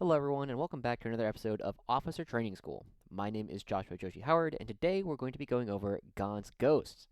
Hello everyone and welcome back to another episode of Officer Training School. My name is Joshua Joushi Howard and today we're going to be going over Gaunt Ghosts.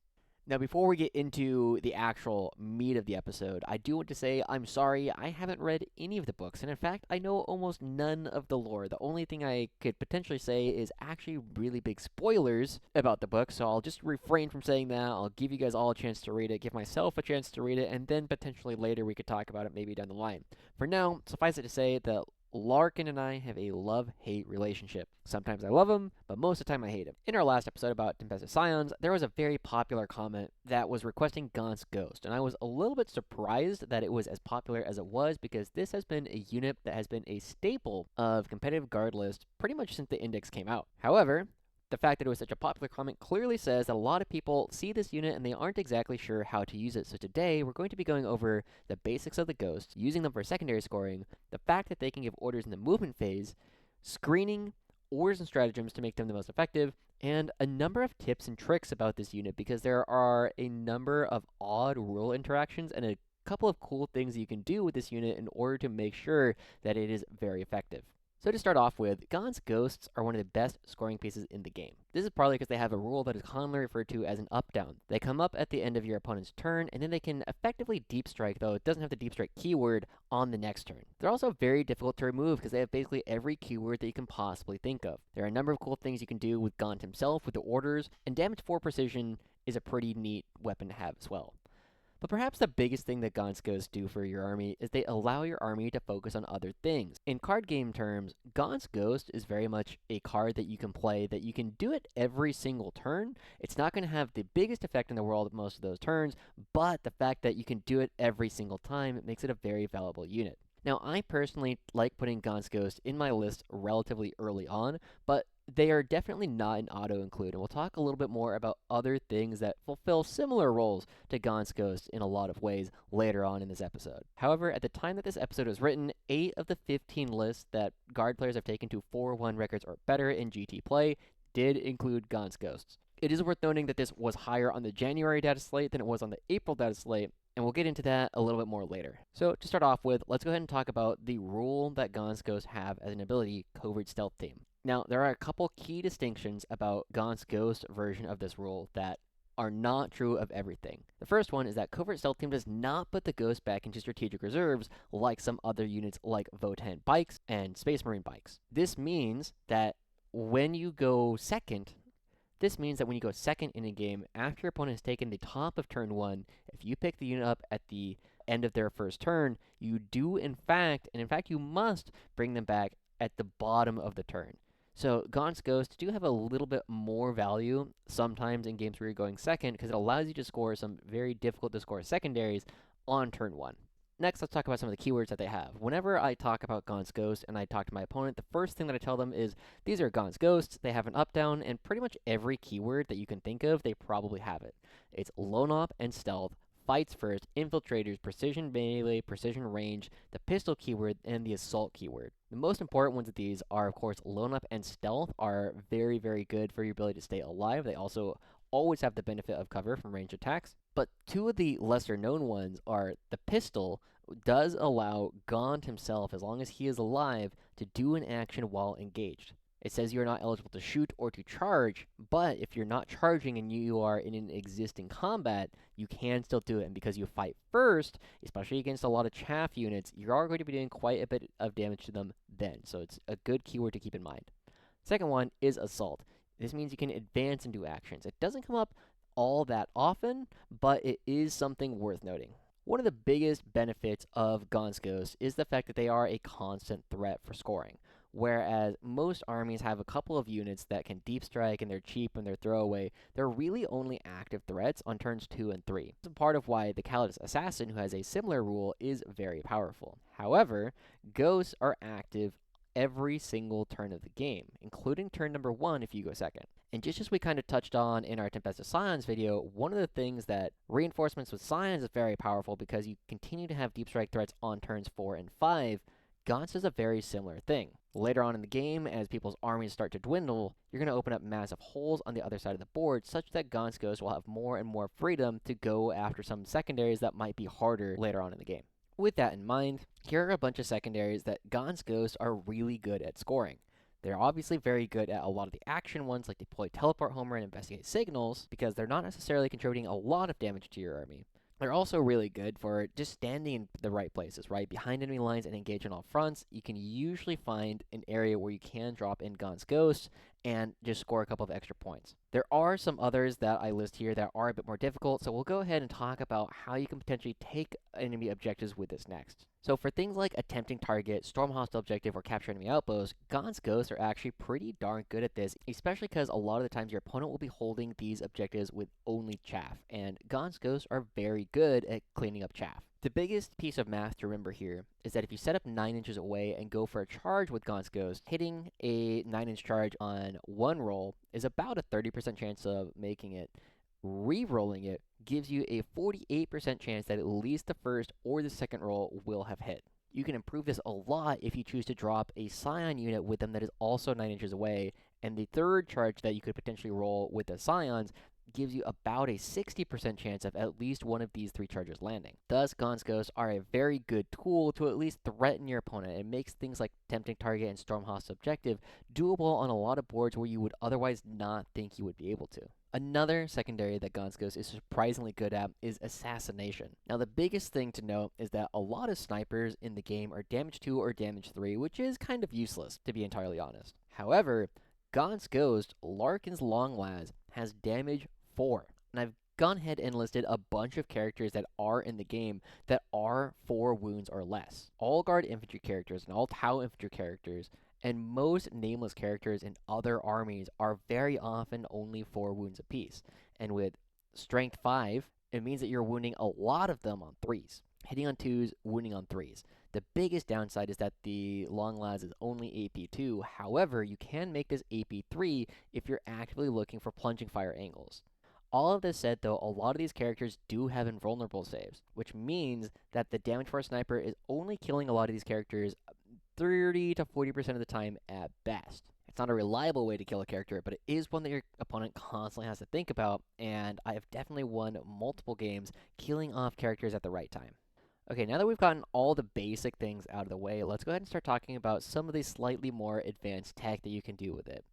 Now before we get into the actual meat of the episode, I do want to say I'm sorry I haven't read any of the books, and in fact I know almost none of the lore. The only thing I could potentially say is actually really big spoilers about the book, so I'll just refrain from saying that. I'll give you guys all a chance to read it, give myself a chance to read it, and then potentially later we could talk about it maybe down the line. For now, suffice it to say that Larkin and I have a love-hate relationship. Sometimes I love him, but most of the time I hate him. In our last episode about Tempested Scions, there was a very popular comment that was requesting Gaunt's Ghost, and I was a little bit surprised that it was as popular as it was because this has been a unit that has been a staple of competitive guard lists pretty much since the Index came out. However, the fact that it was such a popular comment clearly says that a lot of people see this unit and they aren't exactly sure how to use it. So today, we're going to be going over the basics of the Ghost, using them for secondary scoring, the fact that they can give orders in the movement phase, screening, orders and stratagems to make them the most effective, and a number of tips and tricks about this unit because there are a number of odd rule interactions and a couple of cool things you can do with this unit in order to make sure that it is very effective. So to start off with, Gaunt's Ghosts are one of the best scoring pieces in the game. This is partly because they have a rule that is commonly referred to as an up-down. They come up at the end of your opponent's turn, and then they can effectively deep strike, though it doesn't have the deep strike keyword on the next turn. They're also very difficult to remove because they have basically every keyword that you can possibly think of. There are a number of cool things you can do with Gaunt himself, with the orders, and damage 4 precision is a pretty neat weapon to have as well. But perhaps the biggest thing that Gaunt's Ghosts do for your army is they allow your army to focus on other things. In card game terms, Gaunt's Ghost is very much a card that you can play that you can do it every single turn. It's not going to have the biggest effect in the world most of those turns, but the fact that you can do it every single time, it makes it a very valuable unit. Now, I personally like putting Gaunt's Ghost in my list relatively early on, but they are definitely not an auto-include, and we'll talk a little bit more about other things that fulfill similar roles to Gaunt's Ghost in a lot of ways later on in this episode. However, at the time that this episode was written, 8 of the 15 lists that guard players have taken to 4-1 records or better in GT play did include Gaunt's Ghosts. It is worth noting that this was higher on the January data slate than it was on the April data slate, and we'll get into that a little bit more later. So to start off with, let's go ahead and talk about the rule that Gaunt's Ghosts have as an ability, Covert Stealth Team. Now, there are a couple key distinctions about Gaunt's Ghost version of this rule that are not true of everything. The first one is that Covert Stealth Team does not put the Ghost back into strategic reserves like some other units like Votan Bikes and Space Marine Bikes. This means that when you go second in a game, after your opponent has taken the top of turn 1, if you pick the unit up at the end of their first turn, you do in fact you must bring them back at the bottom of the turn. So Gaunt's Ghosts do have a little bit more value sometimes in games where you're going second because it allows you to score some very difficult to score secondaries on turn 1. Next, let's talk about some of the keywords that they have. Whenever I talk about Gaunt's Ghost and I talk to my opponent, the first thing that I tell them is, these are Gaunt's Ghosts, they have an up-down, and pretty much every keyword that you can think of, they probably have it. It's Lone Op and Stealth, Fights First, Infiltrators, Precision Melee, Precision Range, the Pistol keyword, and the Assault keyword. The most important ones of these are, of course, Lone Up and Stealth are very, very good for your ability to stay alive. They also always have the benefit of cover from range attacks. But two of the lesser known ones are the Pistol does allow Gaunt himself, as long as he is alive, to do an action while engaged. It says you're not eligible to shoot or to charge, but if you're not charging and you are in an existing combat, you can still do it. And because you fight first, especially against a lot of chaff units, you are going to be doing quite a bit of damage to them then. So it's a good keyword to keep in mind. Second one is Assault. This means you can advance and do actions. It doesn't come up all that often, but it is something worth noting. One of the biggest benefits of Gaunt's Ghosts is the fact that they are a constant threat for scoring. Whereas most armies have a couple of units that can deep strike and they're cheap and they're throwaway, they're really only active threats on turns 2 and 3. This is part of why the Calidus Assassin, who has a similar rule, is very powerful. However, Ghosts are active every single turn of the game, including turn number 1 if you go second. And just as we kind of touched on in our Tempested Scions video, one of the things that reinforcements with Scions is very powerful because you continue to have deep strike threats on turns 4 and 5. Gaunt's does a very similar thing. Later on in the game, as people's armies start to dwindle, you're going to open up massive holes on the other side of the board, such that Gaunt's Ghost will have more and more freedom to go after some secondaries that might be harder later on in the game. With that in mind, here are a bunch of secondaries that Gaunt Ghosts are really good at scoring. They're obviously very good at a lot of the action ones, like deploy teleport homer and investigate signals, because they're not necessarily contributing a lot of damage to your army. They're also really good for just standing in the right places, right? Behind enemy lines and engage on all fronts. You can usually find an area where you can drop in Gaunt Ghosts and just score a couple of extra points. There are some others that I list here that are a bit more difficult, so we'll go ahead and talk about how you can potentially take enemy objectives with this next. So for things like attempting target, storm hostile objective, or capture enemy outposts, Gaunt Ghosts are actually pretty darn good at this, especially because a lot of the times your opponent will be holding these objectives with only chaff, and Gaunt Ghosts are very good at cleaning up chaff. The biggest piece of math to remember here is that if you set up 9 inches away and go for a charge with Gaunt Ghost, hitting a 9-inch charge on one roll is about a 30% chance of making it. Re-rolling it gives you a 48% chance that at least the first or the second roll will have hit. You can improve this a lot if you choose to drop a Scion unit with them that is also 9 inches away, and the third charge that you could potentially roll with the Scions gives you about a 60% chance of at least one of these 3 charges landing. Thus, Gaunt Ghosts are a very good tool to at least threaten your opponent. It makes things like tempting target and storm hostile objective doable on a lot of boards where you would otherwise not think you would be able to. Another secondary that Gaunt Ghosts is surprisingly good at is assassination. Now, the biggest thing to note is that a lot of snipers in the game are damage 2 or damage 3, which is kind of useless, to be entirely honest. However, Gaunt Ghost, Larkin's Longlaz, has damage 4. And I've gone ahead and listed a bunch of characters that are in the game that are 4 wounds or less. All guard infantry characters and all Tau infantry characters and most nameless characters in other armies are very often only 4 wounds apiece. And with strength 5, it means that you're wounding a lot of them on 3s. Hitting on 2s, wounding on 3s. The biggest downside is that the Longlaz is only AP2. However, you can make this AP3 if you're actively looking for plunging fire angles. All of this said, though, a lot of these characters do have invulnerable saves, which means that the damage for a sniper is only killing a lot of these characters 30 to 40% of the time at best. It's not a reliable way to kill a character, but it is one that your opponent constantly has to think about, and I have definitely won multiple games killing off characters at the right time. Okay, now that we've gotten all the basic things out of the way, let's go ahead and start talking about some of the slightly more advanced tech that you can do with it.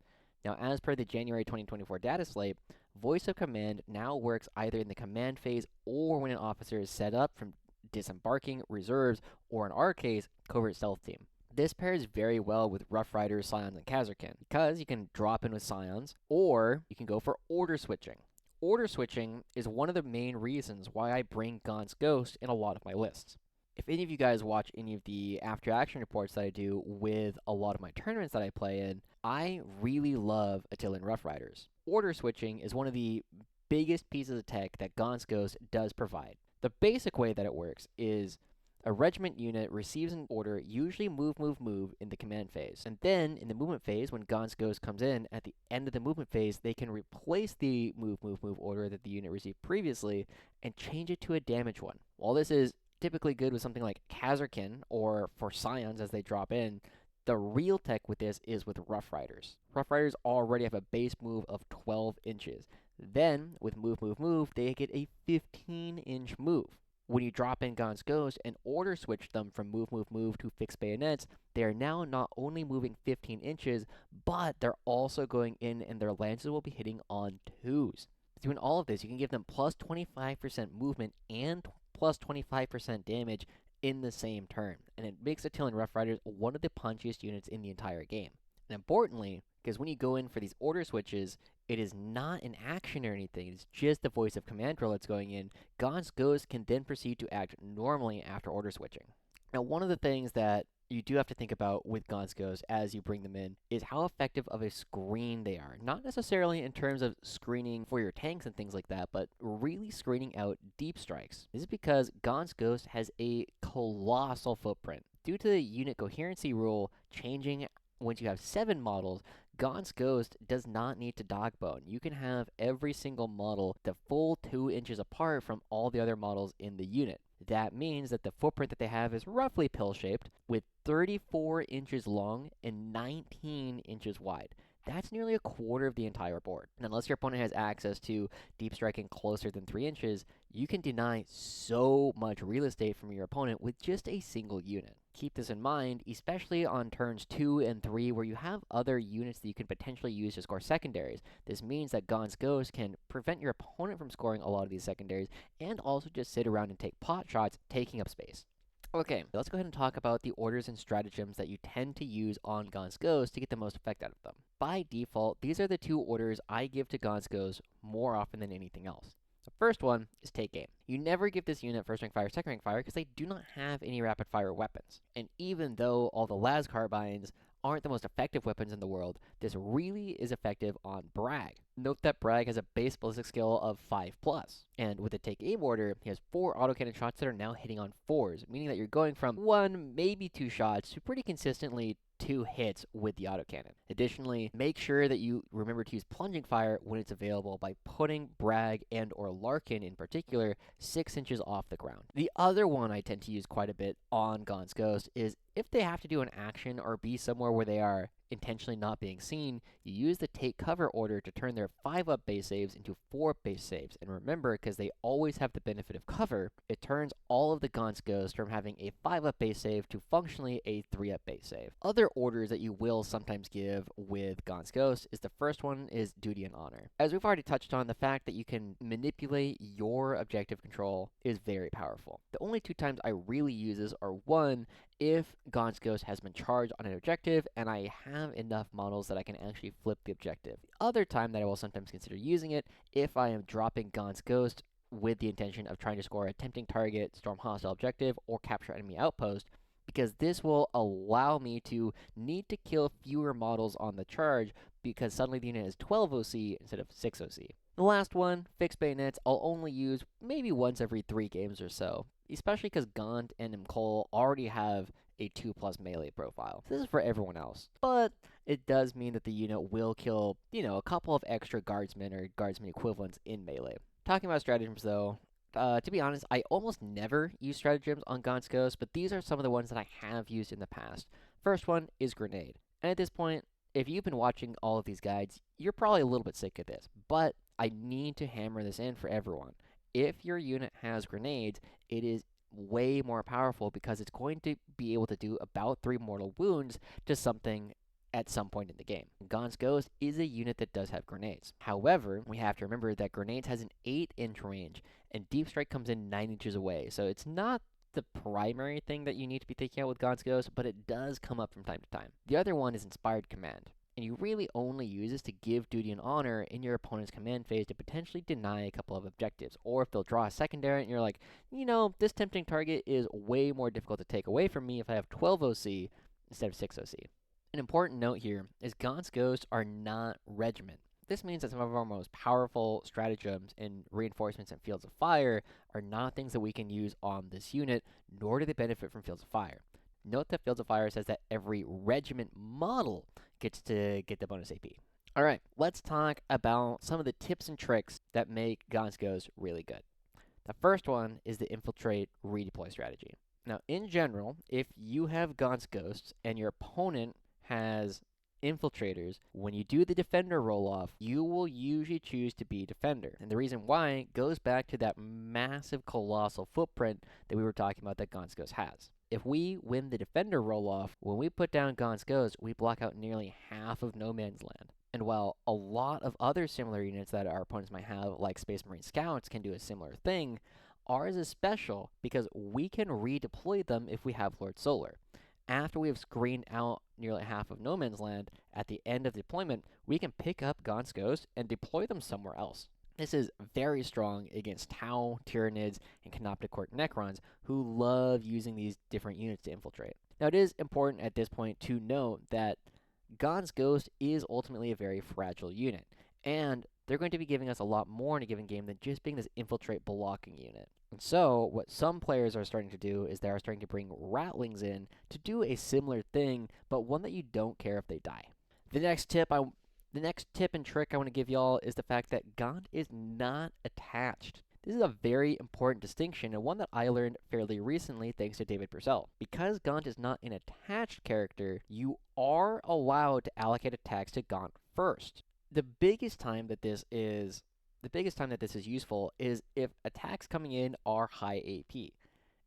Now, as per the January 2024 data slate, Voice of Command now works either in the command phase or when an officer is set up from disembarking, reserves, or in our case, covert stealth team. This pairs very well with Rough Riders, Scions, and Khazarkan, because you can drop in with Scions, or you can go for order switching. Order switching is one of the main reasons why I bring Gaunt Ghost in a lot of my lists. If any of you guys watch any of the after-action reports that I do with a lot of my tournaments that I play in, I really love Attilan Rough Riders. Order switching is one of the biggest pieces of tech that Gaunt Ghost does provide. The basic way that it works is a regiment unit receives an order, usually move, move, move, in the command phase. And then, in the movement phase, when Gaunt Ghost comes in, at the end of the movement phase, they can replace the move, move, move order that the unit received previously and change it to a damage one. While this is typically good with something like Khazarkan or for Scions as they drop in, the real tech with this is with Rough Riders. Rough Riders already have a base move of 12 inches. Then, with move, move, move, they get a 15-inch move. When you drop in Gaunt Ghost and order switch them from move, move, move to fixed bayonets, they are now not only moving 15 inches, but they're also going in and their lances will be hitting on 2s. Doing all of this, you can give them plus 25% movement and plus 25% damage in the same turn, and it makes Attilan Rough Riders one of the punchiest units in the entire game. And importantly, because when you go in for these order switches, it is not an action or anything, it's just the voice of command roll that's going in. Gaunt Ghost can then proceed to act normally after order switching. Now, one of the things that you do have to think about with Gaunt Ghosts as you bring them in is how effective of a screen they are. Not necessarily in terms of screening for your tanks and things like that, but really screening out deep strikes. This is because Gaunt Ghost has a colossal footprint. Due to the unit coherency rule changing once you have 7 models, Gaunt Ghost does not need to dogbone. You can have every single model the full 2 inches apart from all the other models in the unit. That means that the footprint that they have is roughly pill-shaped, with 34 inches long and 19 inches wide. that's nearly a quarter of the entire board. And unless your opponent has access to deep striking closer than 3 inches, you can deny so much real estate from your opponent with just a single unit. Keep this in mind, especially on turns 2 and 3 where you have other units that you can potentially use to score secondaries. This means that Gaunt Ghosts can prevent your opponent from scoring a lot of these secondaries and also just sit around and take pot shots, taking up space. Okay, let's go ahead and talk about the orders and stratagems that you tend to use on Gaunt Ghosts to get the most effect out of them. By default, these are the 2 orders I give to Gaunt Ghosts more often than anything else. The first one is take aim. You never give this unit first rank fire, second rank fire, because they do not have any rapid fire weapons. And even though all the las carbines aren't the most effective weapons in the world, this really is effective on Bragg. Note that Bragg has a base ballistic skill of 5+, and with the take aim order, he has 4 autocannon shots that are now hitting on 4s, meaning that you're going from 1, maybe 2 shots to pretty consistently 2 hits with the autocannon. Additionally, make sure that you remember to use plunging fire when it's available by putting Bragg and or Larkin in particular 6 inches off the ground. The other one I tend to use quite a bit on Gaunt Ghost is if they have to do an action or be somewhere where they are intentionally not being seen, you use the take cover order to turn their 5-up base saves into 4-up base saves. And remember, because they always have the benefit of cover, it turns all of the Gaunt Ghosts from having a 5-up base save to functionally a 3-up base save. Other orders that you will sometimes give with Gaunt Ghosts is the first one is duty and honor. As we've already touched on, the fact that you can manipulate your objective control is very powerful. The only 2 times I really use this are 1, if Gaunt Ghost has been charged on an objective and I have enough models that I can actually flip the objective. The other time that I will sometimes consider using it, if I am dropping Gaunt Ghost with the intention of trying to score a tempting target, storm hostile objective, or capture enemy outpost, because this will allow me to need to kill fewer models on the charge because suddenly the unit is 12 OC instead of 6 OC. The last one, fixed bayonets, I'll only use maybe once every 3 games or so, especially because Gaunt and Cole already have a 2+ melee profile. This is for everyone else, but it does mean that the unit will kill, a couple of extra guardsmen or guardsman equivalents in melee. Talking about stratagems though, to be honest, I almost never use stratagems on Gaunt Ghosts, but these are some of the ones that I have used in the past. First one is grenade, and at this point, if you've been watching all of these guides, you're probably a little bit sick of this, but I need to hammer this in for everyone. If your unit has grenades, it is way more powerful because it's going to be able to do about 3 mortal wounds to something at some point in the game. Gaunt Ghost is a unit that does have grenades. However, we have to remember that grenades has an 8-inch range, and Deep Strike comes in 9 inches away, so it's not the primary thing that you need to be taking out with Gaunt Ghost, but it does come up from time to time. The other one is Inspired Command, and you really only use this to give duty and honor in your opponent's command phase to potentially deny a couple of objectives, or if they'll draw a secondary and you're like, this tempting target is way more difficult to take away from me if I have 12 OC instead of 6 OC. An important note here is Gaunt Ghosts are not regiment. This means that some of our most powerful stratagems and reinforcements and fields of fire are not things that we can use on this unit, nor do they benefit from fields of fire. Note that fields of fire says that every regiment model gets to get the bonus AP. Alright, let's talk about some of the tips and tricks that make Gaunt Ghosts really good. The first one is the infiltrate redeploy strategy. Now, in general, if you have Gaunt Ghosts and your opponent has infiltrators, when you do the defender roll-off, you will usually choose to be defender. And the reason why goes back to that massive colossal footprint that we were talking about that Gaunt Ghost has. If we win the defender roll-off, when we put down Gaunt Ghost, we block out nearly half of no man's land. And while a lot of other similar units that our opponents might have, like Space Marine Scouts, can do a similar thing, ours is special because we can redeploy them if we have Lord Solar. After we have screened out nearly half of no man's land, at the end of deployment, we can pick up Gaunt Ghosts and deploy them somewhere else. This is very strong against Tau, Tyranids, and Canoptic Court Necrons, who love using these different units to infiltrate. Now, it is important at this point to note that Gaunt Ghost is ultimately a very fragile unit, and they're going to be giving us a lot more in a given game than just being this infiltrate blocking unit. And so, what some players are starting to do is they are starting to bring Ratlings in to do a similar thing, but one that you don't care if they die. The next tip and trick I want to give y'all is the fact that Gaunt is not attached. This is a very important distinction and one that I learned fairly recently thanks to David Purcell. Because Gaunt is not an attached character, you are allowed to allocate attacks to Gaunt first. The biggest time that this is useful is if attacks coming in are high AP.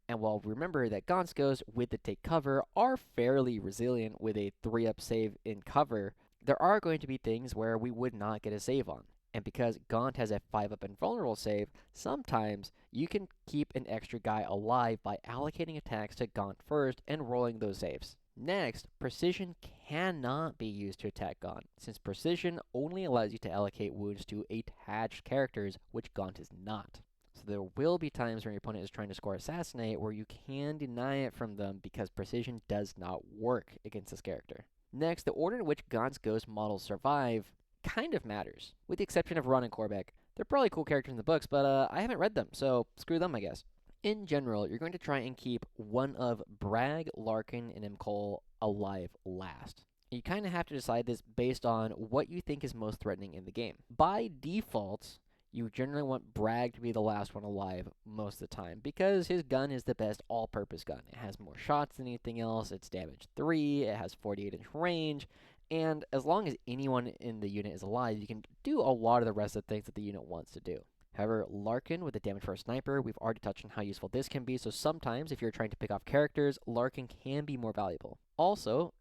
And while remember that Gaunt Ghosts with the take cover are fairly resilient with a 3-up save in cover, there are going to be things where we would not get a save on. And because Gaunt has a 5-up invulnerable save, sometimes you can keep an extra guy alive by allocating attacks to Gaunt first and rolling those saves. Next, Precision cannot be used to attack Gaunt, since Precision only allows you to allocate wounds to attached characters, which Gaunt is not. So there will be times when your opponent is trying to score Assassinate where you can deny it from them because Precision does not work against this character. Next, the order in which Gaunt Ghost models survive kind of matters, with the exception of Ron and Korbeck. They're probably cool characters in the books, but I haven't read them, so screw them, I guess. In general, you're going to try and keep one of Bragg, Larkin, and Cole alive last. You kind of have to decide this based on what you think is most threatening in the game. By default, you generally want Bragg to be the last one alive most of the time, because his gun is the best all-purpose gun. It has more shots than anything else, it's damage 3, it has 48-inch range, and as long as anyone in the unit is alive, you can do a lot of the rest of the things that the unit wants to do. However, Larkin with the damage first sniper, we've already touched on how useful this can be, so sometimes if you're trying to pick off characters, Larkin can be more valuable. Also,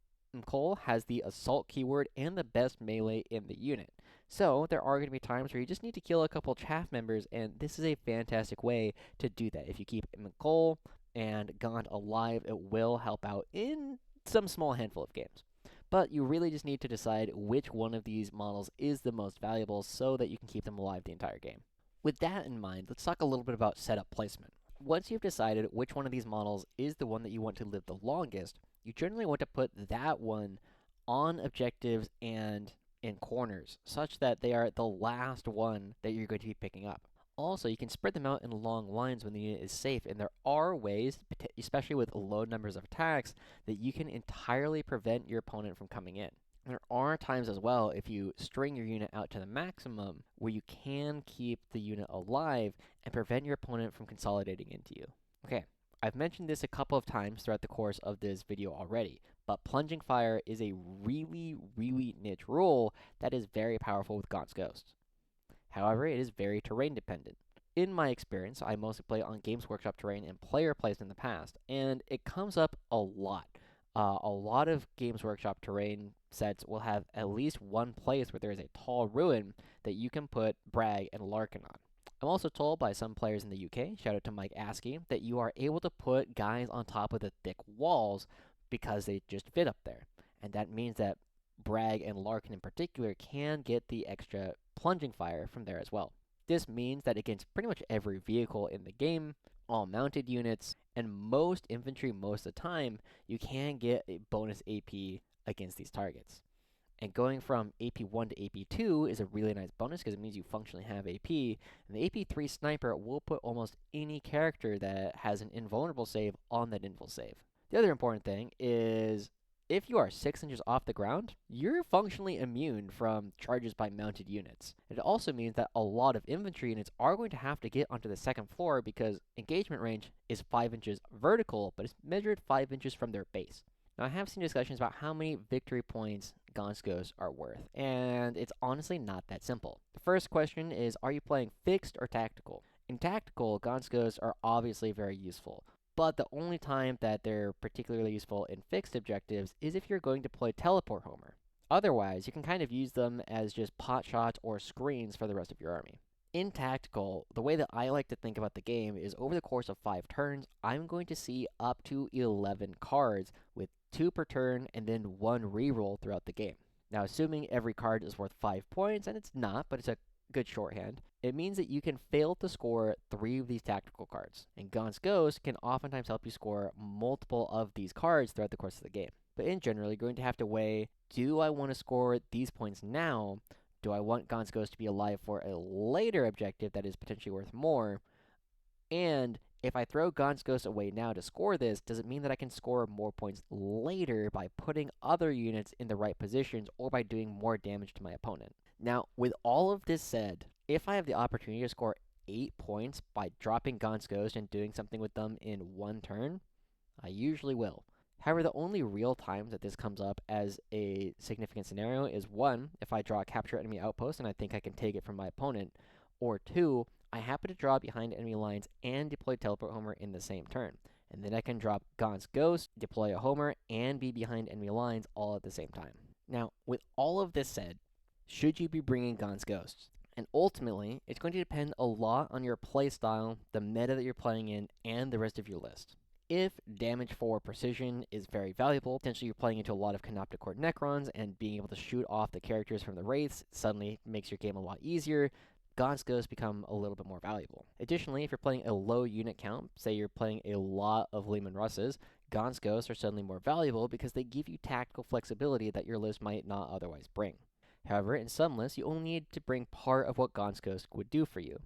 Cole has the assault keyword and the best melee in the unit. So there are going to be times where you just need to kill a couple chaff members, and this is a fantastic way to do that. If you keep Cole and Gaunt alive, it will help out in some small handful of games. But you really just need to decide which one of these models is the most valuable so that you can keep them alive the entire game. With that in mind, let's talk a little bit about setup placement. Once you've decided which one of these models is the one that you want to live the longest, you generally want to put that one on objectives and in corners, such that they are the last one that you're going to be picking up. Also, you can spread them out in long lines when the unit is safe, and there are ways, especially with low numbers of attacks, that you can entirely prevent your opponent from coming in. There are times as well, if you string your unit out to the maximum, where you can keep the unit alive and prevent your opponent from consolidating into you. Okay, I've mentioned this a couple of times throughout the course of this video already, but plunging fire is a really, really niche rule that is very powerful with Gaunt Ghosts. However, it is very terrain dependent. In my experience, I mostly play on Games Workshop terrain and player plays in the past, and it comes up a lot. A lot of Games Workshop terrain sets will have at least one place where there is a tall ruin that you can put Bragg and Larkin on. I'm also told by some players in the UK, shout out to Mike Askey, that you are able to put guys on top of the thick walls because they just fit up there. And that means that Bragg and Larkin in particular can get the extra plunging fire from there as well. This means that against pretty much every vehicle in the game, all mounted units, and most infantry most of the time, you can get a bonus AP against these targets. And going from AP 1 to AP 2 is a really nice bonus because it means you functionally have AP, and the AP 3 sniper will put almost any character that has an invulnerable save on that invul save. The other important thing is if you are 6 inches off the ground, you're functionally immune from charges by mounted units. It also means that a lot of infantry units are going to have to get onto the second floor because engagement range is 5 inches vertical, but it's measured 5 inches from their base. Now, I have seen discussions about how many victory points Gaunt Ghosts are worth, and it's honestly not that simple. The first question is, are you playing fixed or tactical? In tactical, Gaunt Ghosts are obviously very useful, but the only time that they're particularly useful in fixed objectives is if you're going to play Teleport Homer. Otherwise, you can kind of use them as just pot shots or screens for the rest of your army. In tactical, the way that I like to think about the game is over the course of 5 turns, I'm going to see up to 11 cards with 2 per turn and then 1 reroll throughout the game. Now, assuming every card is worth 5 points, and it's not, but it's a good shorthand, it means that you can fail to score 3 of these tactical cards, and Gaunt Ghost can oftentimes help you score multiple of these cards throughout the course of the game. But in general, you're going to have to weigh, do I want to score these points now? Do I want Gaunt Ghost to be alive for a later objective that is potentially worth more? And if I throw Gaunt Ghost away now to score this, does it mean that I can score more points later by putting other units in the right positions or by doing more damage to my opponent? Now, with all of this said, if I have the opportunity to score 8 points by dropping Gaunt's Ghost and doing something with them in one turn, I usually will. However, the only real times that this comes up as a significant scenario is 1, if I draw a capture enemy outpost and I think I can take it from my opponent, or 2, I happen to draw behind enemy lines and deploy Teleport Homer in the same turn. And then I can drop Gaunt's Ghost, deploy a Homer, and be behind enemy lines all at the same time. Now, with all of this said, should you be bringing Gaunt's Ghosts? And ultimately, it's going to depend a lot on your playstyle, the meta that you're playing in, and the rest of your list. If damage for precision is very valuable, potentially you're playing into a lot of Canoptic Core Necrons, and being able to shoot off the characters from the Wraiths suddenly makes your game a lot easier, Gaunt's Ghosts become a little bit more valuable. Additionally, if you're playing a low unit count, say you're playing a lot of Lehman Russes, Gaunt's Ghosts are suddenly more valuable because they give you tactical flexibility that your list might not otherwise bring. However, in some lists, you only need to bring part of what Gaunt's Ghost would do for you.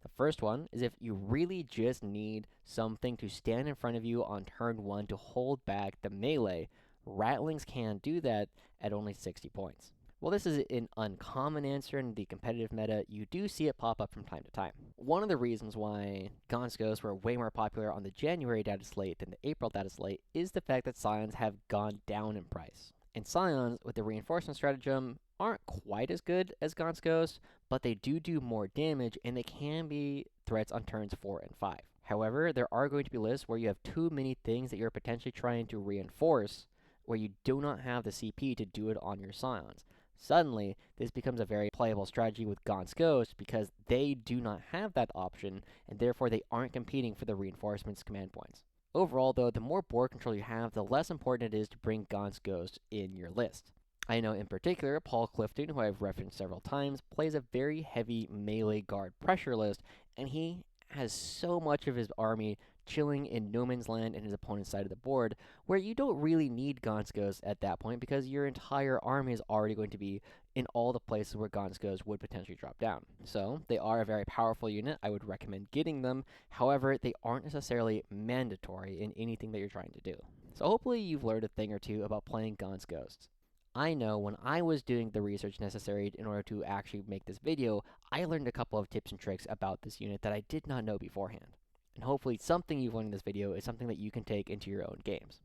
The first one is if you really just need something to stand in front of you on turn 1 to hold back the melee, Rattlings can do that at only 60 points. While this is an uncommon answer in the competitive meta, you do see it pop up from time to time. One of the reasons why Gaunt's Ghosts were way more popular on the January data slate than the April data slate is the fact that Scions have gone down in price. And Scions, with the reinforcement stratagem, aren't quite as good as Gaunt's Ghost, but they do more damage, and they can be threats on turns 4 and 5. However, there are going to be lists where you have too many things that you're potentially trying to reinforce, where you do not have the CP to do it on your Scions. Suddenly, this becomes a very playable strategy with Gaunt's Ghost because they do not have that option, and therefore they aren't competing for the reinforcements command points. Overall, though, the more board control you have, the less important it is to bring Gaunt's Ghost in your list. I know in particular, Paul Clifton, who I've referenced several times, plays a very heavy melee guard pressure list, and he has so much of his army chilling in no man's land in his opponent's side of the board, where you don't really need Gaunt's Ghost at that point because your entire army is already going to be in all the places where Gaunt's Ghost would potentially drop down. So, they are a very powerful unit. I would recommend getting them. However, they aren't necessarily mandatory in anything that you're trying to do. So hopefully you've learned a thing or two about playing Gaunt's Ghosts. I know when I was doing the research necessary in order to actually make this video, I learned a couple of tips and tricks about this unit that I did not know beforehand. And hopefully something you've learned in this video is something that you can take into your own games.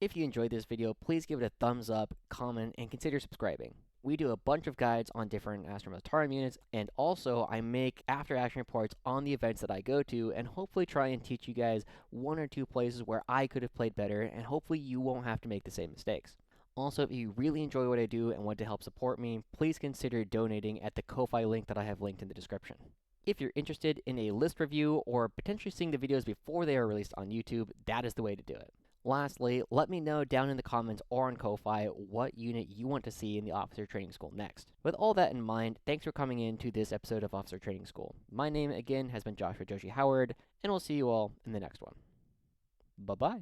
If you enjoyed this video, please give it a thumbs up, comment, and consider subscribing. We do a bunch of guides on different Astra Militarum units, and also I make after-action reports on the events that I go to, and hopefully try and teach you guys 1 or 2 places where I could have played better, and hopefully you won't have to make the same mistakes. Also, if you really enjoy what I do and want to help support me, please consider donating at the Ko-Fi link that I have linked in the description. If you're interested in a list review or potentially seeing the videos before they are released on YouTube, that is the way to do it. Lastly, let me know down in the comments or on Ko-Fi what unit you want to see in the Officer Training School next. With all that in mind, thanks for coming in to this episode of Officer Training School. My name, again, has been Joshua Joshi Howard, and we'll see you all in the next one. Bye-bye.